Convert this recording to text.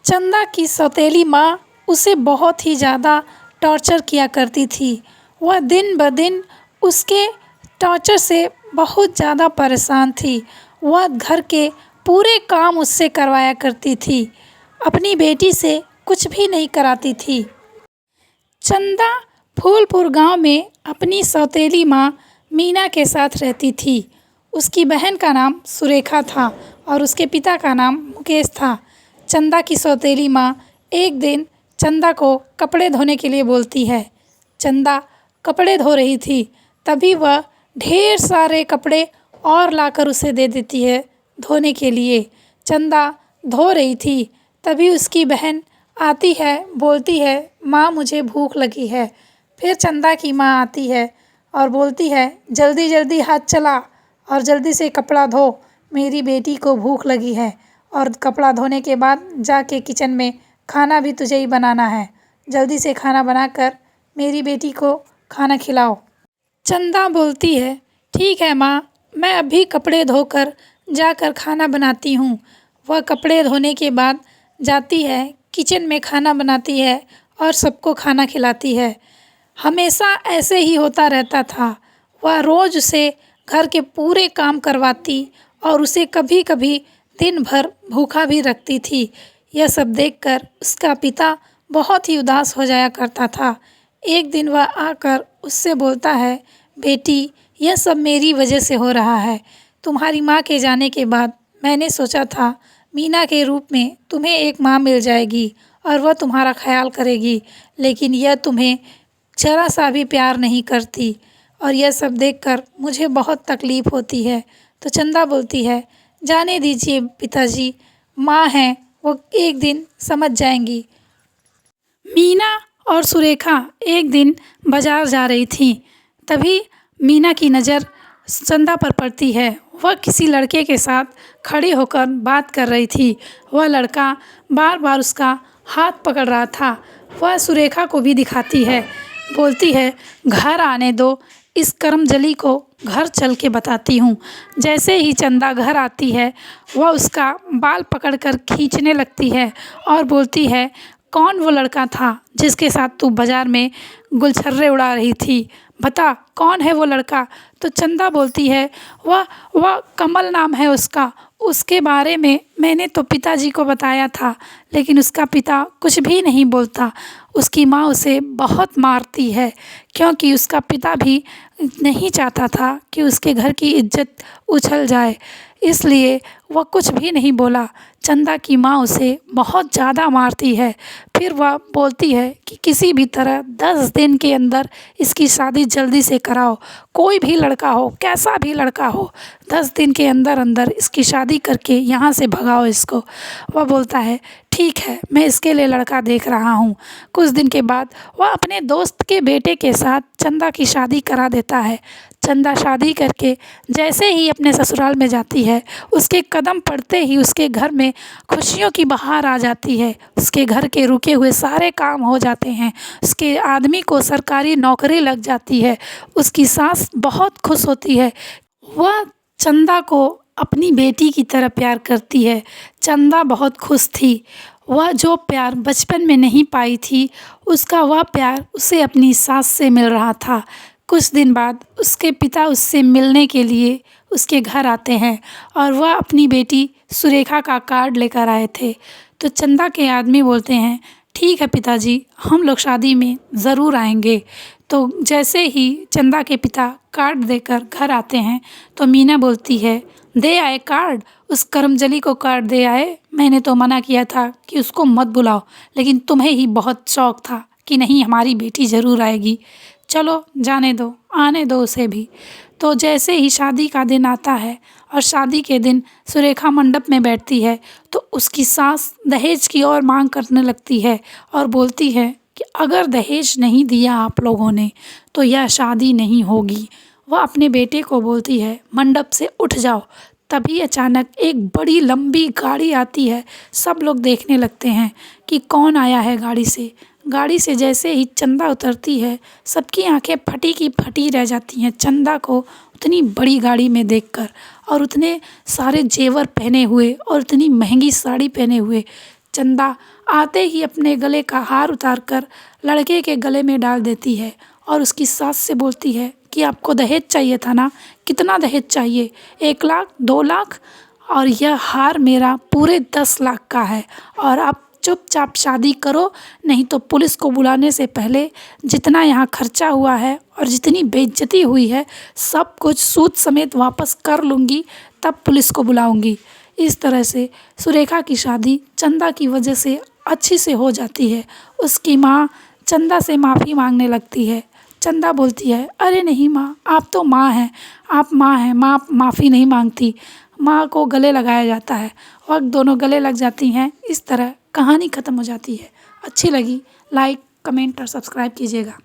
चंदा की सौतेली माँ उसे बहुत ही ज़्यादा टॉर्चर किया करती थी। वह दिन ब दिन उसके टॉर्चर से बहुत ज़्यादा परेशान थी। वह घर के पूरे काम उससे करवाया करती थी, अपनी बेटी से कुछ भी नहीं कराती थी। चंदा फूलपुर गांव में अपनी सौतेली माँ मीना के साथ रहती थी। उसकी बहन का नाम सुरेखा था और उसके पिता का नाम मुकेश था। चंदा की सौतेली माँ एक दिन चंदा को कपड़े धोने के लिए बोलती है। चंदा कपड़े धो रही थी, तभी वह ढेर सारे कपड़े और लाकर उसे दे देती है धोने के लिए। चंदा धो रही थी, तभी उसकी बहन आती है, बोलती है, माँ मुझे भूख लगी है। फिर चंदा की माँ आती है और बोलती है, जल्दी जल्दी हाथ चला और जल्दी से कपड़ा धो, मेरी बेटी को भूख लगी है। और कपड़ा धोने के बाद जाके किचन में खाना भी तुझे ही बनाना है, जल्दी से खाना बनाकर मेरी बेटी को खाना खिलाओ। चंदा बोलती है, ठीक है माँ, मैं अभी कपड़े धोकर जाकर खाना बनाती हूँ। वह कपड़े धोने के बाद जाती है, किचन में खाना बनाती है और सबको खाना खिलाती है। हमेशा ऐसे ही होता रहता था। वह रोज़ उसे घर के पूरे काम करवाती और उसे कभी कभी दिन भर भूखा भी रखती थी। यह सब देखकर उसका पिता बहुत ही उदास हो जाया करता था। एक दिन वह आकर उससे बोलता है, बेटी, यह सब मेरी वजह से हो रहा है। तुम्हारी माँ के जाने के बाद मैंने सोचा था मीना के रूप में तुम्हें एक माँ मिल जाएगी और वह तुम्हारा ख्याल करेगी, लेकिन यह तुम्हें ज़रा सा भी प्यार नहीं करती और यह सब देखकर मुझे बहुत तकलीफ़ होती है। तो चंदा बोलती है, जाने दीजिए पिताजी, माँ हैं, वो एक दिन समझ जाएंगी। मीना और सुरेखा एक दिन बाज़ार जा रही थी, तभी मीना की नज़र चंदा पर पड़ती है। वह किसी लड़के के साथ खड़ी होकर बात कर रही थी। वह लड़का बार बार उसका हाथ पकड़ रहा था। वह सुरेखा को भी दिखाती है, बोलती है, घर आने दो, इस करमजली को घर चल के बताती हूँ। जैसे ही चंदा घर आती है, वह उसका बाल पकड़कर खींचने लगती है और बोलती है, कौन वो लड़का था जिसके साथ तू बाज़ार में गुलछर्रे उड़ा रही थी, बता कौन है वो लड़का। तो चंदा बोलती है, वह कमल नाम है उसका, उसके बारे में मैंने तो पिताजी को बताया था, लेकिन उसका पिता कुछ भी नहीं बोलता। उसकी माँ उसे बहुत मारती है, क्योंकि उसका पिता भी नहीं चाहता था कि उसके घर की इज्जत उछल जाए, इसलिए वह कुछ भी नहीं बोला। चंदा की माँ उसे बहुत ज़्यादा मारती है। फिर वह बोलती है कि किसी भी तरह 10 दिन के अंदर इसकी शादी जल्दी से कराओ, कोई भी लड़का हो, कैसा भी लड़का हो, 10 दिन के अंदर अंदर इसकी शादी करके यहाँ से भगाओ इसको। वह बोलता है, ठीक है, मैं इसके लिए लड़का देख रहा हूँ। कुछ दिन के बाद वह अपने दोस्त के बेटे के साथ चंदा की शादी करा देता है। चंदा शादी करके जैसे ही अपने ससुराल में जाती है, उसके कदम पड़ते ही उसके घर में खुशियों की बहार आ जाती है। उसके घर के रुके हुए सारे काम हो जाते हैं। उसके आदमी को सरकारी नौकरी लग जाती है। उसकी सास बहुत खुश होती है। वह चंदा को अपनी बेटी की तरह प्यार करती है। चंदा बहुत खुश थी। वह जो प्यार बचपन में नहीं पाई थी, उसका वह प्यार उसे अपनी सास से मिल रहा था। कुछ दिन बाद उसके पिता उससे मिलने के लिए उसके घर आते हैं और वह अपनी बेटी सुरेखा का कार्ड लेकर आए थे। तो चंदा के आदमी बोलते हैं, ठीक है पिताजी, हम लोग शादी में ज़रूर आएंगे। तो जैसे ही चंदा के पिता कार्ड देकर घर आते हैं, तो मीना बोलती है, दे आए कार्ड, उस करमजली को कार्ड दे आए। मैंने तो मना किया था कि उसको मत बुलाओ, लेकिन तुम्हें ही बहुत शौक़ था कि नहीं हमारी बेटी ज़रूर आएगी, चलो जाने दो, आने दो उसे भी। तो जैसे ही शादी का दिन आता है और शादी के दिन सुरेखा मंडप में बैठती है, तो उसकी सास दहेज की और मांग करने लगती है और बोलती है कि अगर दहेज नहीं दिया आप लोगों ने तो यह शादी नहीं होगी। वह अपने बेटे को बोलती है, मंडप से उठ जाओ। तभी अचानक एक बड़ी लंबी गाड़ी आती है। सब लोग देखने लगते हैं कि कौन आया है गाड़ी से। गाड़ी से जैसे ही चंदा उतरती है, सबकी आंखें फटी की फटी रह जाती हैं चंदा को उतनी बड़ी गाड़ी में देखकर और उतने सारे जेवर पहने हुए और उतनी महंगी साड़ी पहने हुए। चंदा आते ही अपने गले का हार उतारकर लड़के के गले में डाल देती है और उसकी सास से बोलती है कि आपको दहेज चाहिए था ना, कितना दहेज चाहिए, 1 लाख, 2 लाख, और यह हार मेरा पूरे 10 लाख का है और आप चुपचाप शादी करो, नहीं तो पुलिस को बुलाने से पहले जितना यहाँ खर्चा हुआ है और जितनी बेइज्जती हुई है सब कुछ सूद समेत वापस कर लूँगी, तब पुलिस को बुलाऊँगी। इस तरह से सुरेखा की शादी चंदा की वजह से अच्छी से हो जाती है। उसकी माँ चंदा से माफ़ी मांगने लगती है। चंदा बोलती है, अरे नहीं माँ, आप तो माँ हैं, आप माँ हैं, माँ माफ़ी नहीं मांगती। माँ को गले लगाया जाता है और दोनों गले लग जाती हैं। इस तरह कहानी ख़त्म हो जाती है। अच्छी लगी लाइक, कमेंट और सब्सक्राइब कीजिएगा।